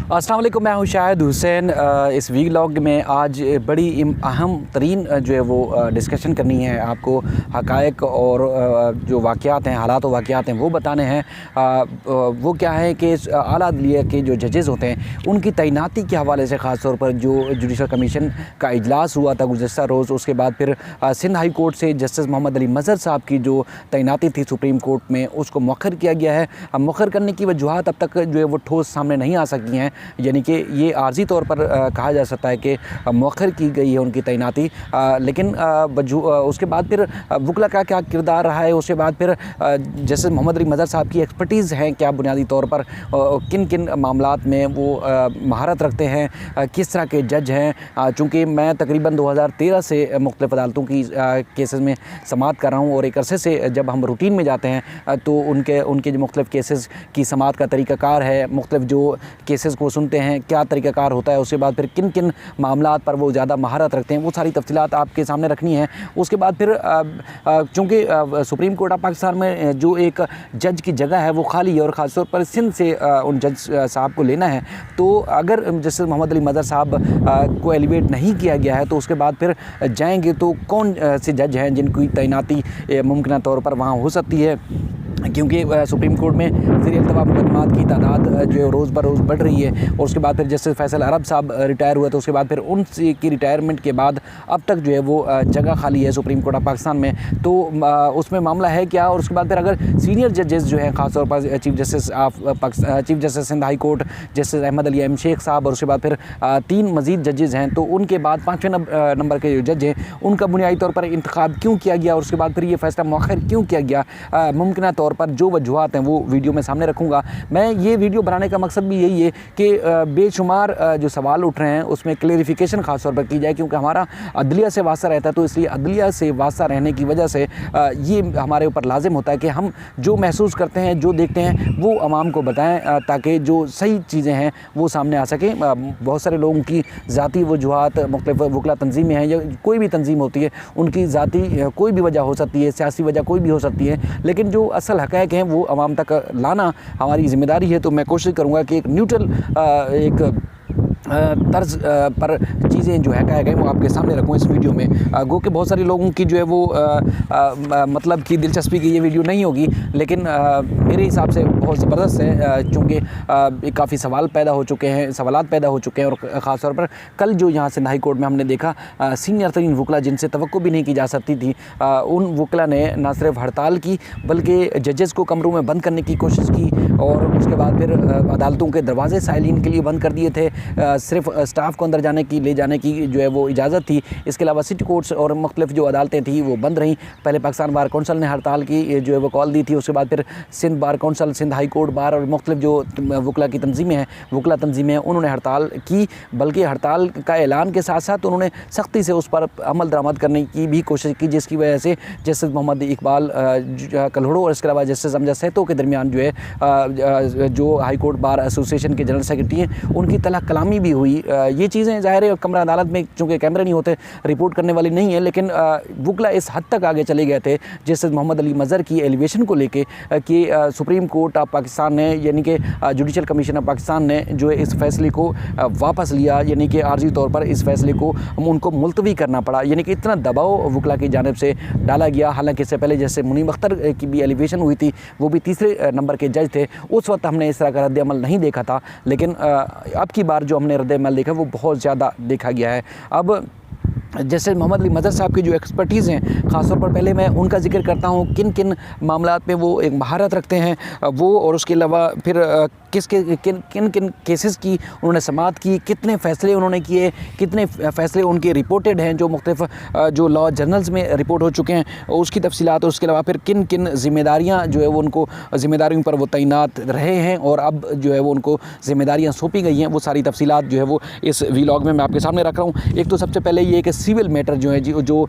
अस्सलाम वालेकुम, मैं हूं शाहिद हुसैन। इस वीलॉग में आज बड़ी अहम तरीन जो है वो डिस्कशन करनी है। आपको हक़ाइक़ और जो वाक़यात हैं, हालात और वाक़यात हैं वो बताने हैं। वो क्या है कि आला अदलिया के जो जजेस होते हैं उनकी तैनाती के हवाले से ख़ास तौर पर जो जुडिशल कमीशन का इजलास हुआ था गुज़श्ता रोज़, उसके बाद फिर सिंध हाई कोर्ट से जस्टिस मोहम्मद अली मज़हर साहब की जो तैनाती थी सुप्रीम कोर्ट में, उसको मौखर किया गया है। मुअख्खर करने की वजूहात अब तक जो है वो ठोस सामने नहीं आ सकी हैं, यानी कि ये आर्जी तौर पर कहा जा सकता है कि मुअख्खर की गई है उनकी तैनाती। लेकिन उसके बाद फिर वकला का क्या किरदार रहा है, उसके बाद फिर जैसे मोहम्मद अली मज़हर साहब की एक्सपर्टीज़ हैं क्या बुनियादी तौर पर, किन किन मामलात में वो महारत रखते हैं, किस तरह के जज हैं। चूँकि मैं तकरीबन 2013 से मुख्तलिफ़ अदालतों की केसेस में समाअत कर रहा हूँ और एक अरसे से जब हम रूटीन में जाते हैं तो उनके जो मुख्तलिफ़ केसेस की समाअत का तरीक़ाकार है, मुख्तलिफ़ जो केसेस को सुनते हैं क्या तरीक़ाकार होता है, उसके बाद फिर किन किन मामलात पर वो ज़्यादा महारत रखते हैं, वो सारी तफ़सीलात आपके सामने रखनी है। उसके बाद फिर चूँकि सुप्रीम कोर्ट ऑफ पाकिस्तान में जो एक जज की जगह है वो खाली है और ख़ास तौर पर सिंध से उन जज साहब को लेना है, तो अगर जस्टिस मोहम्मद अली मज़हर साहब को एलिवेट नहीं किया गया है तो उसके बाद फिर जाएंगे तो कौन से जज हैं जिनकी तैनाती मुमकिन तौर पर वहाँ हो सकती है। क्योंकि सुप्रीम कोर्ट में ज़ेर-ए-इल्तवा मुकदमात की तादाद जो है रोज़ बर रोज़ बढ़ रही है और उसके बाद फिर जस्टिस फैसल अरब साहब रिटायर हुए, तो उसके बाद फिर उनकी की रिटायरमेंट के बाद अब तक जो है वो जगह खाली है सुप्रीम कोर्ट ऑफ पाकिस्तान में। तो उसमें मामला है क्या, और उसके बाद फिर अगर सीनियर जजेस जो हैं ख़ास तौर पर chief justice Sindh high court justice Ahmed Ali M Sheikh साहब और उसके बाद फिर 3 मज़ीद जजेस हैं, तो उनके बाद 5वें नंबर के जो जज हैं उनका बुनियादी तौर पर इंतखाब क्यों किया गया और उसके बाद फिर ये फ़ैसला मौखर क्यों किया गया, मुमकिन तौर पर जो वजूहात हैं वो वीडियो में सामने रखूँगा। मैं ये वीडियो बनाने का मकसद भी यही है कि बेशुमार जो सवाल उठ रहे हैं उसमें क्लेरिफिकेशन ख़ास तौर पर की जाए, क्योंकि हमारा अदलिया से वास्ता रहता है, तो इसलिए अदलिया से वास्ता रहने की वजह से ये हमारे ऊपर लाजिम होता है कि हम जो महसूस करते हैं, जो देखते हैं वो आवाम को बताएँ, ताकि जो सही चीज़ें हैं वो सामने आ सकें। बहुत सारे लोगों की ज़ाती वजूहात, मुख्तलिफ़ वकला तंजीमें हैं या कोई भी तंजीम होती है, उनकी ज़ाती कोई भी वजह हो सकती है, सियासी वजह कोई भी हो सकती है, लेकिन जो असल हक़ाइक़ हैं वो आवाम तक लाना हमारी ज़िम्मेदारी है। तो मैं कोशिश करूँगा कि एक न्यूट्रल एक तर्ज पर चीज़ें जो है क्या गए वो आपके सामने रखूँ इस वीडियो में। गो कि बहुत सारे लोगों की जो है वो मतलब कि दिलचस्पी की ये वीडियो नहीं होगी, लेकिन मेरे हिसाब से बहुत ज़बरदस्त है, चूँकि काफ़ी सवालात पैदा हो चुके हैं और ख़ास तौर पर कल जो यहाँ से हाई कोर्ट में हमने देखा सीनियर तरीन वकला जिनसे तवक्को भी नहीं की जा सकती थी, उन वकला ने न सिर्फ हड़ताल की बल्कि जजेस को कमरों में बंद करने की कोशिश की और उसके बाद फिर अदालतों के दरवाजे साइलिन के लिए बंद कर दिए थे। सिर्फ स्टाफ को अंदर ले जाने की जो है वो इजाज़त थी, इसके अलावा सिटी कोर्ट्स और मुख्तलिफ़ जो अदालतें थी वो बंद रहीं। पहले पाकिस्तान बार कौंसल ने हड़ताल की जो है वो कॉल दी थी, उसके बाद फिर Sindh bar council, Sindh high court bar और मुख्तलिफ़ जो वकला तंजीमें हैं उन्होंने हड़ताल की, बल्कि हड़ताल का ऐलान के साथ साथ उन्होंने सख्ती से उस पर अमल दरामद करने की भी कोशिश की, जिसकी वजह से जस्टिस मोहम्मद इकबाल कल्हड़ो और इसके अलावा जस्टिस अमजद सहतो के दरमियान जो है जो हाई कोर्ट बार एसोसिएशन के जनरल सेक्रेटरी हैं उनकी तलब कलामी भी हुई। ये चीज़ें ज़ाहिर है कमरा अदालत में चूँकि कैमरे नहीं होते रिपोर्ट करने वाली नहीं है, लेकिन वकला इस हद तक आगे चले गए थे जस्टिस मोहम्मद अली मज़हर की एलिवेशन को लेके कि सुप्रीम कोर्ट ऑफ पाकिस्तान ने यानी कि जुडिशल कमीशन ऑफ पाकिस्तान ने जो है इस फैसले को वापस लिया, यानी कि आर्जी तौर पर इस फैसले को उनको मुलतवी करना पड़ा, यानी कि इतना दबाव वकला की जानिब से डाला गया। हालांकि इससे पहले जैसे मुनीम अख्तर की भी एलिवेशन हुई थी, वो भी 3रे नंबर के जज थे, उस वक्त हमने इस तरह का रद्द अमल नहीं देखा था, लेकिन अब की बार जो हमने रद्द अमल देखा वो बहुत ज़्यादा देखा गया है। अब जैसे मोहम्मद अली मज़हर साहब की जो एक्सपर्टीज़ हैं, ख़ास तौर पर पहले मैं उनका जिक्र करता हूँ किन किन मामलात में वो एक महारत रखते हैं वो, और उसके अलावा फिर किन किन केसेस की उन्होंने समाअत की, कितने फ़ैसले उन्होंने किए, कितने फ़ैसले उनके रिपोर्टेड हैं जो मुख्तलिफ़ जो लॉ जर्नल्स में रिपोर्ट हो चुके हैं, उसकी तफसीलात, और उसके अलावा फिर किन किन ज़िम्मेदारियाँ जो है वो उनको ज़िम्मेदारियों पर वो तैनात रहे हैं और अब जो है वो उनको ज़िम्मेदारियाँ सौंपी गई हैं, वो सारी तफसीलात जो है वो इस वीलॉग में मैं आपके सामने रख रहा हूँ। एक तो सबसे पहले ये कि सिविल मैटर जो है जो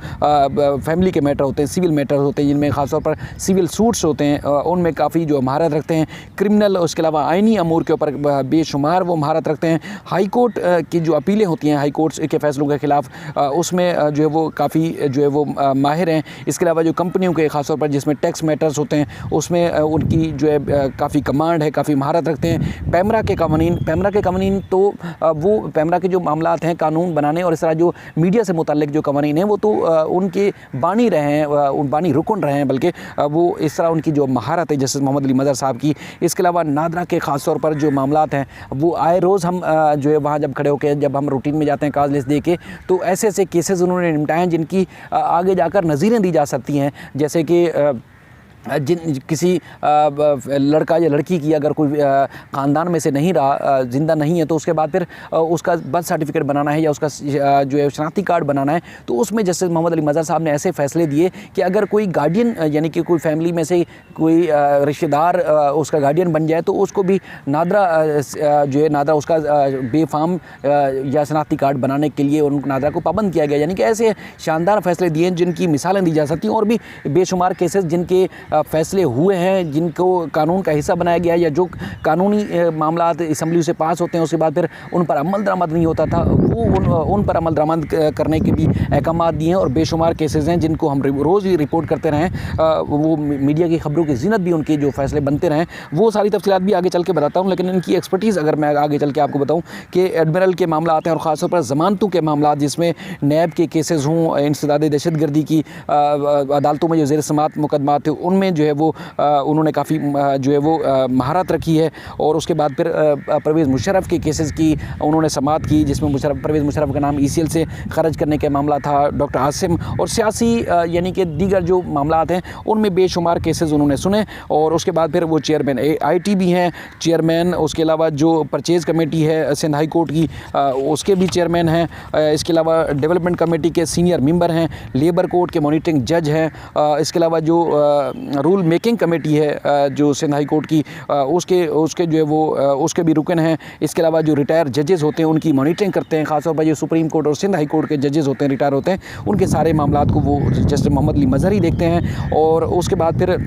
फैमिली के मैटर होते हैं, सिविल मैटर होते हैं, जिनमें ख़ासतौर पर सिविल सूट्स होते हैं, उनमें काफ़ी जो महारत रखते हैं। क्रिमिनल, उसके अलावा आइनी अमूर के ऊपर बेशुमार वो महारत रखते हैं। हाई कोर्ट की जो अपीलें होती हैं, हाई कोर्ट्स के फ़ैसलों के ख़िलाफ़, उसमें जो है वो काफ़ी जो है वो माहिर हैं। इसके अलावा जो कंपनियों के ख़ासतौर पर जिसमें टैक्स मैटर्स होते हैं, उसमें उनकी जो है काफ़ी कमांड है, काफ़ी महारत रखते हैं। पैमरा के कवानीन तो वो पैमरा के जो मामलात हैं कानून बनाने और इस तरह जो मीडिया से मुताल्लिक जो कवानीन हैं, वो तो उनके बानी रहे हैं, बानी रुकन रहे हैं, बल्कि वो इस तरह उनकी जो महारत है जस्टिस मोहम्मद अली मज़हर साहब की। इसके अलावा नादरा के ख़ास तौर पर जो मामलात हैं, वो आए रोज़ हम जो है वहाँ जब खड़े होकर जब हम रूटीन में जाते हैं काज लिस्ट दे के, तो ऐसे ऐसे केसेस उन्होंने निपटाए हैं जिनकी आगे जाकर नज़ीरें दी जा सकती हैं। जैसे कि किसी लड़का या लड़की की अगर कोई ख़ानदान में से नहीं रहा, ज़िंदा नहीं है, तो उसके बाद फिर उसका बर्थ सर्टिफिकेट बनाना है या उसका जो है शनाख्ती कार्ड बनाना है, तो उसमें जस्टिस मोहम्मद अली मज़हर साहब ने ऐसे फ़ैसले दिए कि अगर कोई गार्डियन यानी कि कोई फैमिली में से कोई रिश्तेदार उसका गार्डियन बन जाए, तो उसको भी नादरा जो है नादरा उसका बेफाम या शनाख्ती कार्ड बनाने के लिए उन नादरा को पाबंद किया गया। यानी कि ऐसे शानदार फ़ैसले दिए जिनकी मिसालें दी जा सकती हैं, और भी बेशुमार केसेस जिनके फ़ैसले हुए हैं, जिनको कानून का हिस्सा बनाया गया है, या जो कानूनी मामलात असम्बली से पास होते हैं उसके बाद फिर उन पर अमल दरामद नहीं होता था, वो उन पर अमल दरामद करने के भी अहकाम दिए हैं। और बेशुमार केसेस हैं जिनको हम रोज़ ही रिपोर्ट करते रहें, वो मीडिया की खबरों की ज़ीनत भी उनके जो फ़ैसले बनते रहें। वो सारी तफसीलात भी आगे चल के बताता हूँ, लेकिन इनकी एक्सपर्टीज़ अगर मैं आगे चल के आपको बताऊँ कि एडमिरल के मामला आते हैं और ख़ासतौर पर ज़मानतों के मामला, जिसमें नैब के केसेस हों, इंसदाद दहशतगर्दी की अदालतों में जो ज़ेर समात मुकदमात थे, उनमें जो है वो उन्होंने काफ़ी जो है वो महारत रखी है। और उसके बाद फिर परवेज़ मुशर्रफ के केसेस की उन्होंने समात की, जिसमें परवेज़ मुशर्रफ का नाम ECL से ख़ारिज करने का मामला था, डॉक्टर आसिम, और सियासी यानी कि दीगर जो मामला हैं उनमें बेशुमार केसेस उन्होंने सुने। और उसके बाद फिर वो चेयरमैन IT भी हैं, चेयरमैन, उसके अलावा जो परचेज़ कमेटी है सिंध हाई कोर्ट की, उसके भी चेयरमैन हैं। इसके अलावा डेवलपमेंट कमेटी के सीनियर मेंबर हैं, लेबर कोर्ट के मॉनिटरिंग जज हैं। इसके अलावा जो रूल मेकिंग कमेटी है जो सिंध हाई कोर्ट की, उसके जो है वो उसके भी रुकन हैं। इसके अलावा जो रिटायर जजेस होते हैं उनकी मॉनिटरिंग करते हैं, ख़ासतौर पर जो सुप्रीम कोर्ट और सिंध हाई कोर्ट के जजेस होते हैं, रिटायर होते हैं, उनके सारे मामलात को वो जस्टिस मोहम्मद अली मज़हर ही देखते हैं। और उसके बाद फिर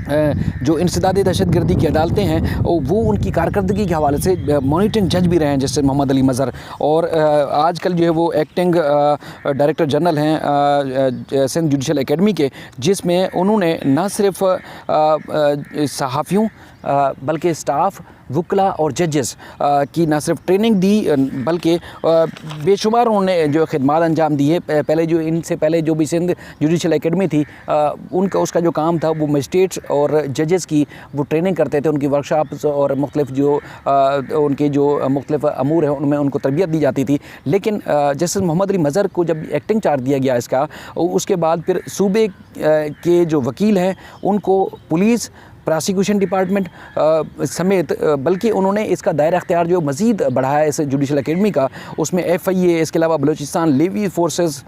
जो इंसदाद दहशतगर्दी की अदालतें हैं वो उनकी कारकर्दगी के हवाले से मॉनिटरिंग जज भी रहे हैं जस्टिस मोहम्मद अली मज़हर। और आजकल जो है वो एक्टिंग डायरेक्टर जनरल हैं सिंध जुडिशल एकेडमी के, जिसमें उन्होंने न सिर्फ सहाफ़ियों बल्कि स्टाफ, वकला और जजेस की न सिर्फ ट्रेनिंग दी, बल्कि बेशुमार उन्होंने जो खिदमात अंजाम दी है। पहले जो इनसे पहले जो भी सिंध जुडिशल एकेडमी थी, उनका उसका जो काम था वो मजिस्ट्रेट्स और जजेस की वो ट्रेनिंग करते थे, उनकी वर्कशॉप्स और मुख्तलिफ जो उनके जो मुख्तलिफ अमूर हैं उनमें उनको तरबियत दी जाती थी। लेकिन जस्टिस मोहम्मद अली मज़हर को जब एक्टिंग चार्ज दिया गया इसका, उसके बाद फिर सूबे के जो वकील हैं उनको पुलिस, प्रोसिक्यूशन डिपार्टमेंट समेत, बल्कि उन्होंने इसका दायरा अख्तियार जो मज़ीद बढ़ाया इस जुडिशल एकेडमी का, उसमें FIA, इसके अलावा बलूचिस्तान लेवी फोर्सेस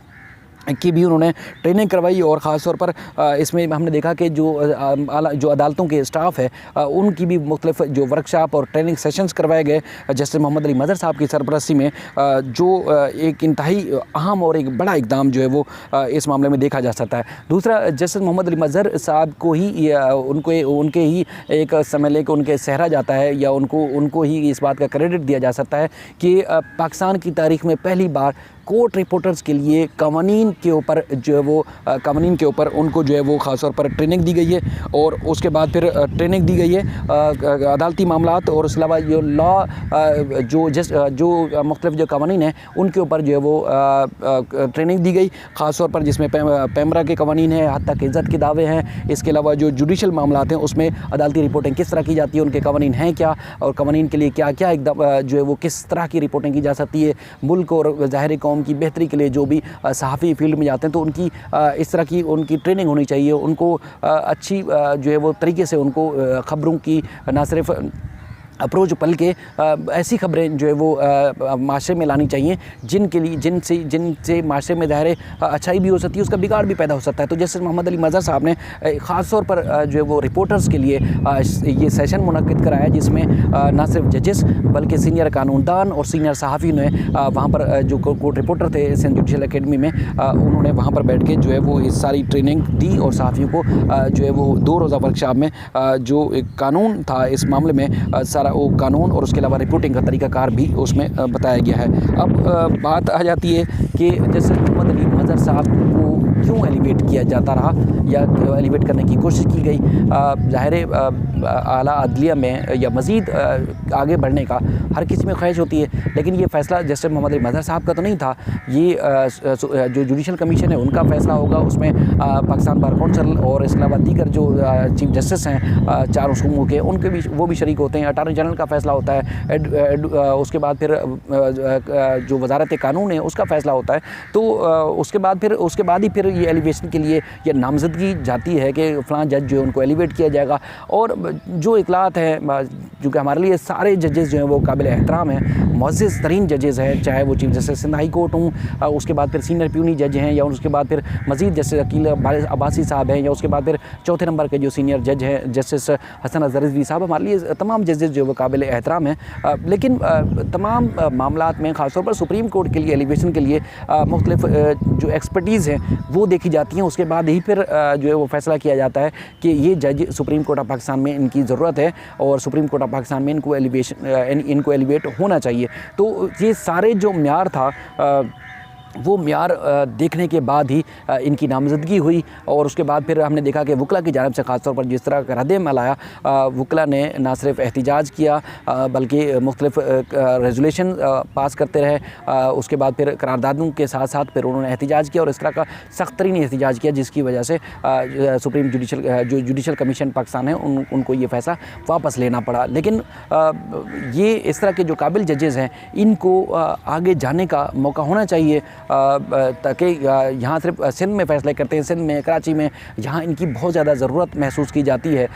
की भी उन्होंने ट्रेनिंग करवाई। और ख़ास तौर पर इसमें हमने देखा कि जो अदालतों के स्टाफ है उनकी भी मुख्तलिफ जो वर्कशॉप और ट्रेनिंग सेशंस करवाए गए जस्टिस मोहम्मद अली मज़हर साहब की सरपरस्ती में, जो एक इंतहाई अहम और एक बड़ा इक़दाम जो है वो इस मामले में देखा जा सकता है। दूसरा, जस्टिस मोहम्मद अली मज़हर साहब को ही उनके ही एक समय लेकर उनके सहरा जाता है, या उनको ही इस बात का क्रेडिट दिया जा सकता है कि पाकिस्तान की तारीख़ में पहली बार कोर्ट रिपोर्टर्स के लिए कवानीन के ऊपर जो है वो कवानीन के ऊपर उनको जो है वो ख़ास तौर पर ट्रेनिंग दी गई है। और उसके बाद फिर ट्रेनिंग दी गई है अदालती मामलात, और उसके अलावा जो लॉ जो मुख्तलिफ जो कवानीन हैं उनके ऊपर जो है वो ट्रेनिंग दी गई, ख़ास तौर पर जिसमें पैमरा के कवानीन हैं, हद तक इज़्ज़त के दावे हैं। इसके अलावा जो जुडिशल मामलात हैं उसमें अदालती रिपोर्टिंग किस तरह की जाती है, उनके कवानीन हैं क्या, और कवानीन के लिए क्या क्या एकदम जो है वो किस तरह की रिपोर्टिंग की जा सकती है। मुल्क और ज़ाहिर कौम की बेहतरी के लिए जो भी सहाफ़ी फील्ड में जाते हैं तो उनकी इस तरह की उनकी ट्रेनिंग होनी चाहिए, उनको अच्छी जो है वो तरीके से उनको ख़बरों की न सिर्फ अप्रोच पल के ऐसी खबरें जो है वो माशरे में लानी चाहिए जिनसे माशरे में ज़ाहिर अच्छाई भी हो सकती है, उसका बिगाड़ भी पैदा हो सकता है। तो जैसे मोहम्मद अली मज़हर साहब ने ख़ास तौर पर जो है वो रिपोर्टर्स के लिए ये सेशन मुनक़्क़िद कराया, जिसमें ना सिर्फ जजेस बल्कि सीनियर कानूनदान और सीनियर सहाफ़ी ने वहाँ पर जो कोर्ट रिपोर्टर थे सिंध जुडिशल अकेडमी में, उन्होंने वहाँ पर बैठ के जो है वो इस सारी ट्रेनिंग दी और सहाफ़ियों को जो है वो 2 रोज़ा वर्कशॉप में जो एक कानून था इस मामले में सारा वो कानून और उसके अलावा रिपोर्टिंग का तरीक़ाकार भी उसमें बताया गया है। अब बात आ जाती है कि जैसे मोहम्मद अली मज़हर साहब को क्यों एलिवेट किया जाता रहा या एलिवेट करने की कोशिश की गई। ज़ाहिर आला अदलिया में या मज़ीद आगे बढ़ने का हर किसी में ख्वाहिश होती है, लेकिन ये फ़ैसला जस्टिस मोहम्मद अली मज़हर साहब का तो नहीं था, ये जो जुडिशल कमीशन है उनका फ़ैसला होगा। उसमें पाकिस्तान बार कौंसिल और इसके अलावा दीगर जो चीफ जस्टिस हैं 4 सूबों के, उनके भी वो भी शरीक होते हैं। अटार्नी जनरल का फ़ैसला होता है, उसके बाद फिर जो वजारत कानून है उसका फ़ैसला होता है। तो उसके बाद ही फिर ये एलिवेशन के लिए ये नामज़दगी जाती है कि फ़लाँ जज जो है उनको एलिवेट किया जाएगा। और जो इतलात है, चूँकि हमारे लिए सारे जजेस जो हैं वो काबिल एहतराम हैं, मुअज़्ज़ज़ तरीन जजेस हैं, चाहे वो chief justice Sindh high court हों, उसके बाद फिर सीनियर प्यूनी जज हैं, या उसके बाद फिर मज़ीद जस्टिस अकील अब्बासी साहब हैं, या उसके बाद फिर चौथे नंबर के जो सीनियर जज हैं जस्टिस हसन अज़हर रिज़वी साहब। हमारे लिए तमाम जजेस जो है वो काबिल एहतराम हैं, लेकिन तमाम मामलात में ख़ासतौर पर सुप्रीम कोर्ट के लिए एलिवेशन के लिए मुख्तलिफ जो एक्सपर्टीज़ हैं वो देखी जाती हैं। उसके बाद ही फिर जो है वो फ़ैसला किया जाता है कि ये जज सुप्रीम कोर्ट ऑफ पाकिस्तान में इनकी ज़रूरत है और सुप्रीम कोर्ट ऑफ पाकिस्तान में इनको एलिवेट होना चाहिए। तो ये सारे जो म्यार था वो म्यार देखने के बाद ही इनकी नामज़दगी हुई। और उसके बाद फिर हमने देखा कि वकला की जानिब से ख़ासतौर पर जिस तरह का रद्द-ए-अमल आया, वकला ने ना सिर्फ एहतिजाज किया बल्कि मुख्तलिफ रेज़ोल्यूशन पास करते रहे। उसके बाद फिर करारदादों के साथ साथ फिर उन्होंने एहतिजाज किया और इस तरह का सख्त तरीन एहतिजाज किया, जिसकी वजह से सुप्रीम जुडिशल कमीशन पाकिस्तान है उनको ये फ़ैसला वापस लेना पड़ा। लेकिन ये इस तरह के जो काबिल जजेज़ हैं इनको आगे जाने का मौका होना चाहिए, ताकि यहाँ सिर्फ सिंध में फ़ैसले करते हैं, सिंध में, कराची में, यहाँ इनकी बहुत ज़्यादा ज़रूरत महसूस की जाती है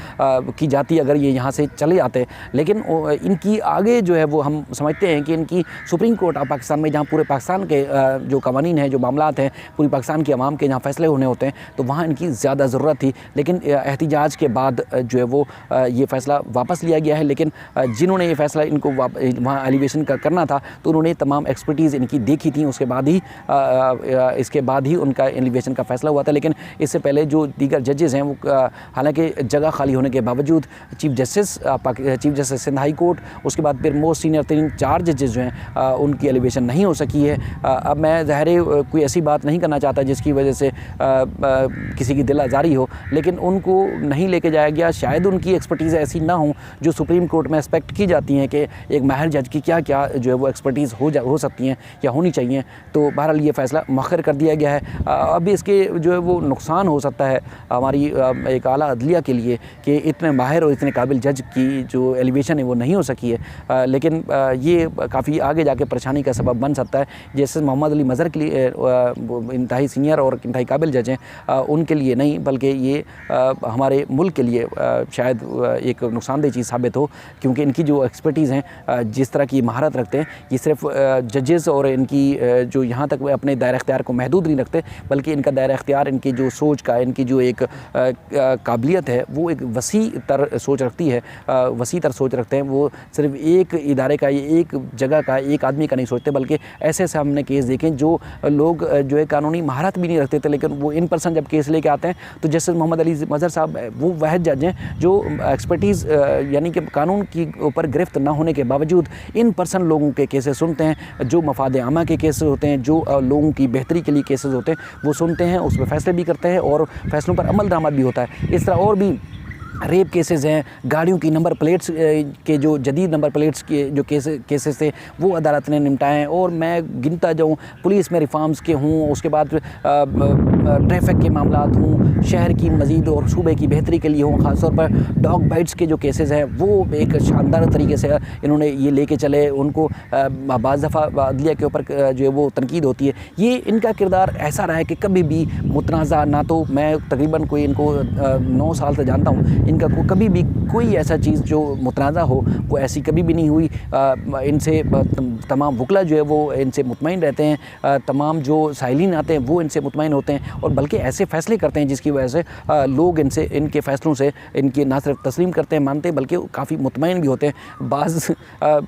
अगर ये यहाँ से चले जाते। लेकिन इनकी आगे जो है वो हम समझते हैं कि इनकी सुप्रीम कोर्ट ऑफ पाकिस्तान में, जहाँ पूरे पाकिस्तान के जो कवानीन हैं, जो मामलात हैं, पूरी पाकिस्तान के अवाम के जहाँ फ़ैसले होने होते हैं, तो वहाँ इनकी ज़्यादा ज़रूरत थी। लेकिन एहतिजाज के बाद जो है वो ये फ़ैसला वापस लिया गया है। लेकिन जिन्होंने ये फ़ैसला इनको वहाँ एलिवेशन का करना था, तो उन्होंने तमाम एक्सपर्टीज़ इनकी देखी थी, इसके बाद ही उनका एलिवेशन का फ़ैसला हुआ था। लेकिन इससे पहले जो दीगर जजेज़ हैं वो हालांकि जगह खाली होने के बावजूद chief justice Sindh high court, उसके बाद फिर मोस्ट सीनियर 4 जजेज़ जो हैं उनकी एलिवेशन नहीं हो सकी है। अब मैं ज़ाहिर कोई ऐसी बात नहीं करना चाहता जिसकी वजह से किसी की दिल आज़ारी हो, लेकिन उनको नहीं लेके जाया गया। शायद उनकी एक्सपर्टीज़ ऐसी ना हो जो सुप्रीम कोर्ट में एक्सपेक्ट की जाती हैं कि एक माहिर जज की क्या क्या जो है वो एक्सपर्टीज़ हो सकती हैं या होनी चाहिए। तो बहरहाल ये फ़ैसला मौखर कर दिया गया है। अब इसके जो है वो नुकसान हो सकता है हमारी एक आला अदलिया के लिए कि इतने माहिर और इतने काबिल जज की जो एलिवेशन है वो नहीं हो सकी है। लेकिन ये काफ़ी आगे जाके परेशानी का सबब बन सकता है। जैसे मोहम्मद अली मज़हर के लिए इंतहाई सीनियर और इंतहाई काबिल जज हैं, उनके लिए नहीं बल्कि ये हमारे मुल्क के लिए शायद एक नुकसानदेह चीज़ साबित हो, क्योंकि इनकी जो एक्सपर्टीज़ हैं, जिस तरह की महारत रखते हैं, ये सिर्फ जजेस और इनकी जो यहाँ तक वे अपने दायरा इख्तियार को महदूद नहीं रखते, बल्कि इनका दायरा इख्तियार, इनकी जो सोच का, इनकी जो एक काबिलियत है वो एक वसी तर सोच रखती है, वसी तर सोच रखते हैं। वो सिर्फ एक इदारे का, एक जगह का, एक आदमी का नहीं सोचते, बल्कि ऐसे हमने केस देखें जो लोग जो है कानूनी महारत भी नहीं रखते थे, लेकिन वो इन पर्सन जब केस लेके आते हैं तो जस्टिस मोहम्मद अली मज़हर साहब वो वह जज हैं जो एक्सपर्टीज़ यानी कि कानून की ऊपर गिरफ्त ना होने के बावजूद इन पर्सन लोगों के केसेस सुनते हैं, जो मफाद आमा के केसेस होते हैं, जो लोगों की बेहतरी के लिए केसेस होते हैं, वो सुनते हैं, उस पर फ़ैसले भी करते हैं और फ़ैसलों पर अमल दरामद भी होता है। इस तरह और भी रेप केसेस हैं, गाड़ियों की नंबर प्लेट्स के जो जदीद नंबर प्लेट्स के जो केसेस थे वो अदालत ने निपटाए हैं। और मैं गिनता जाऊँ, पुलिस में रिफॉर्म्स के हों, उसके बाद ट्रैफिक के मामलात हों, शहर की मज़ीद और सूबे की बेहतरी के लिए हों, ख़ासतौर पर डॉग बाइट्स के जो केसेस हैं वो एक शानदार तरीके से इन्होंने ये लेके चले। उनको बाज़ दफ़ा अदलिया के ऊपर जो है वो तनकीद होती है, ये इनका किरदार ऐसा रहा है कि कभी भी मुतनाज़ा ना, तो मैं तकरीबन कोई इनको 9 साल से जानता हूँ, इनका कभी भी कोई ऐसा चीज़ जो मुतनाज़ा हो वो ऐसी कभी भी नहीं हुई। इनसे तमाम वकला जो है वो इनसे मुतमईन रहते हैं, तमाम जो साइलिन आते हैं वो इनसे मुतमईन होते हैं और बल्कि ऐसे फ़ैसले करते हैं जिसकी वजह से लोग इनके फ़ैसलों से इनकी ना सिर्फ तस्लीम करते हैं, मानते हैं, बल्कि काफ़ी मुतमईन भी होते हैं। बाज़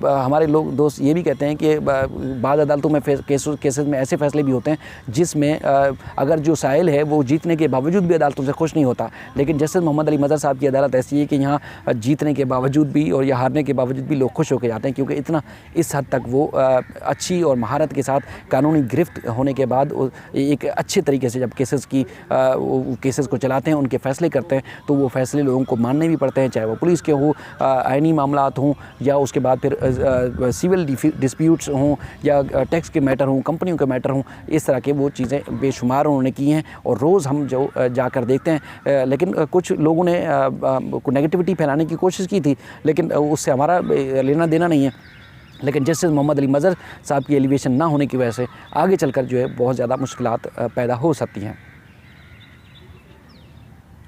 हमारे लोग दोस्त ये भी कहते हैं कि बाज़ अदालतों में केसेस में ऐसे फ़ैसले भी होते हैं जिसमें अगर जो साइल है वो जीतने के बावजूद भी अदालतों से खुश नहीं होता, लेकिन जस्टिस मोहम्मद अली मज़हर साहब की अदालत ऐसी है कि यहाँ जीतने के बावजूद भी और या हारने के बावजूद भी लोग खुश होकर जाते हैं, क्योंकि इतना इस हद तक वो अच्छी और महारत के साथ कानूनी गिरफ्त होने के बाद एक अच्छे तरीके से जब केसेस को चलाते हैं, उनके फ़ैसले करते हैं, तो वो फ़ैसले लोगों को मानने भी पड़ते हैं, चाहे वो पुलिस के हों, आइनी मामलात हों, या उसके बाद फिर सिविल डिस्प्यूट्स हों, या टैक्स के मैटर हों, कंपनियों के मैटर हों। इस तरह के वो चीज़ें बेशुमार उन्होंने की हैं और रोज़ हम जो जाकर देखते हैं। लेकिन कुछ लोगों ने नेगेटिविटी फैलाने की कोशिश की थी, लेकिन उससे हमारा लेना देना नहीं है। लेकिन जस्टिस मोहम्मद अली मज़हर साहब की एलिवेशन ना होने की वजह से आगे चलकर जो है बहुत ज़्यादा मुश्किलात पैदा हो सकती हैं।